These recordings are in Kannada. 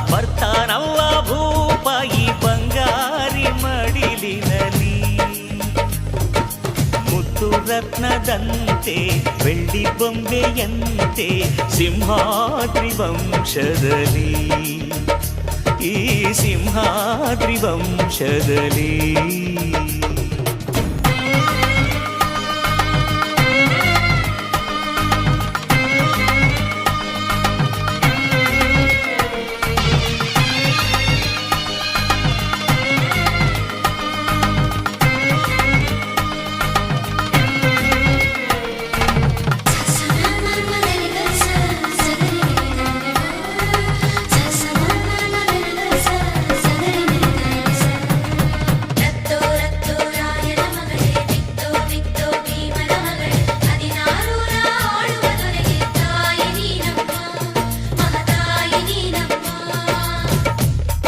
ಬರ್ತಾನವ್ವ ಭೂಪ ಈ ಬಂಗಾರಿ ಮಡಿಲಿನಲಿ ಮುತ್ತು ರತ್ನದಂತೆ ಬೆಳ್ಳಿ ಬೊಂಬೆಯಂತೆ ಸಿಂಹಾದ್ರಿ ವಂಶದಲ್ಲಿ ಈ ಸಿಂಹಾದ್ರಿ ವಂಶದಲ್ಲಿ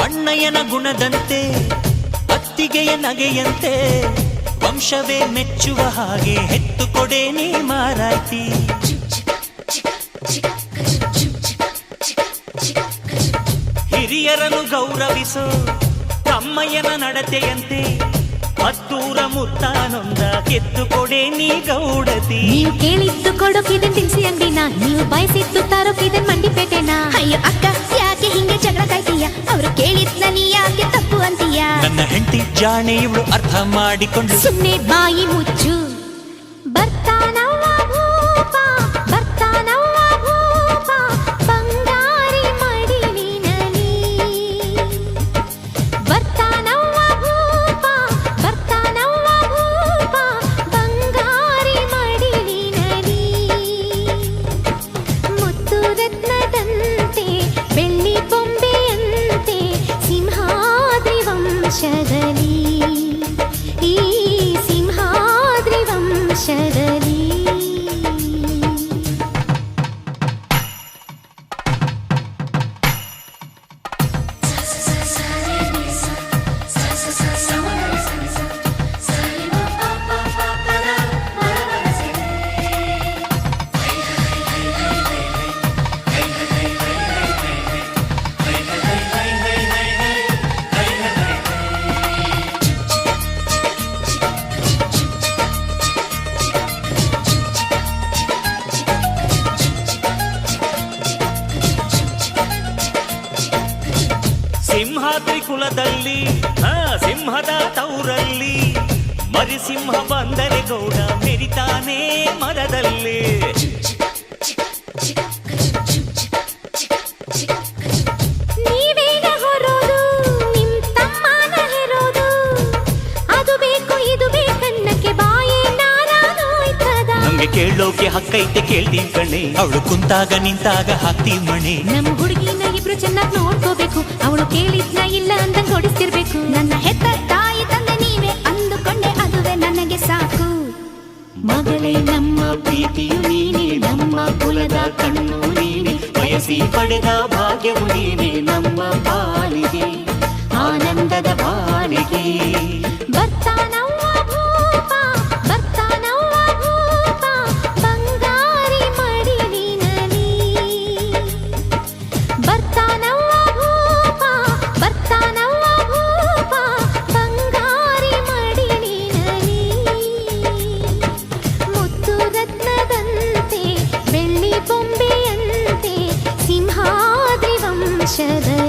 ಅಣ್ಣಯ್ಯನ ಗುಣದಂತೆ ಅತ್ತಿಗೆಯ ನಗೆಯಂತೆ ವಂಶವೇ ಮೆಚ್ಚುವ ಹಾಗೆ ಹೆತ್ತು ಕೊಡೆ ನೀ ಮಾರಾಯ್ತಿ ಹಿರಿಯರನ್ನು ಗೌರವಿಸೋ ತಮ್ಮಯ್ಯನ ನಡತೆಯಂತೆ ಹತ್ತೂರ ಮುತ್ತಾನೊಂದ ಕೆತ್ತು ಕೊಡೆ ನೀ ಗೌಡತಿ ನೀವು ಕೇಳಿದ್ದು ಕೊಡೋಕಿದನ್ ತಿನ್ಸಿ ಅಂಗಡಿನ ನೀವು ಬಯಸಿದ್ದು ತಾರೋಕಿದನ್ ಮಂಡಿಪೇಟೆನಾ ಅಯ್ಯೋ ಅಕ್ಕ ಯಾಕೆ ಹಿಂಗೆ ಜಗಳ ಕಾಯ್ತೀಯ ಅವರು ಕೇಳಿದ್ನ ನೀ ಯಾಕೆ ತಪ್ಪು ಅಂತೀಯ ನನ್ನ ಹೆಂಡತಿ ಜಾಣೆ ಇವಳು ಅರ್ಥ ಮಾಡಿಕೊಂಡು ಸುಮ್ಮನೆ ಬಾಯಿ ಮುಚ್ಚು ಬರ್ತಾನವ್ವ ಭೂಪ ಬಂಗಾರಿ ಮಡಿಲಿನಲಿ ಬರ್ತಾನವ್ವ ಭೂಪ ಬಂಗಾರಿ ಮಡಿಲಿನಲಿ ಮುತ್ತು ರತ್ನದಂತೆ ಬೆಳ್ಳಿ ಬೊಂಬೆಯಂತೆ ಸಿಂಹಾದ್ರಿ ವಂಶದಲ್ಲಿ ಈ ಸಿಂಹಾದ್ರಿ ವಂಶದಲ್ಲಿ ಸಿಂಹಾದ್ರಿ ಕುಲದಲ್ಲಿ ಸಿಂಹದ ತೌರಲ್ಲಿ ಮರಿಸಿಂಹ ಬಂದರೆ ಗೌಡ ಮೆರಿತಾನೆ ಮರದಲ್ಲಿ ನೀವೇಗ ಹೊರೋದು ನಿಮ್ ತಮ್ಮನ ಹೆರೋದು ಅದು ಬೇಕು ಇದು ಬೇಕನ್ನಕ್ಕೆ ಬಾಯೇ ನಾರಾನೋಯ್ತದ ನಮ್ಗೆ ಕೇಳೋಕೆ ಹಕ್ಕೈತೆ ಕೇಳ್ತೀವಿ ಕಣೆ ಅವಳು ಕುಂತಾಗ ನಿಂತಾಗ ಹಾಕ್ತೀವಿ ಮಣೆ ನಮ್ಮ ಹುಡುಗಿನ ಇಬ್ರು ಚೆನ್ನಾಗಿ ನೋಡ್ಕೋಬೇಕು ಅವಳು ಕೇಳಿದ್ನ ಇಲ್ಲ ಅಂದಂಗ್ ಹೊಡಿಸ್ತಿರ್ಬೇಕು ನನ್ನ ಹೆತ್ತ ತಾಯಿ ತಂದೆ ನೀವೇ ಅಂದುಕೊಂಡೆ ಅದುವೇ ನನಗೆ ಸಾಕು ಮಗಳೇ ನಮ್ಮ ಪ್ರೀತಿಯು ನೀನೆ ನಮ್ಮ ಕುಲದ ಕಣ್ಣು ನೀನೆ ಬಯಸಿ ಪಡೆದ ಭಾಗ್ಯವು ನೀನೆ ನಮ್ಮ ಆಕಾಶದ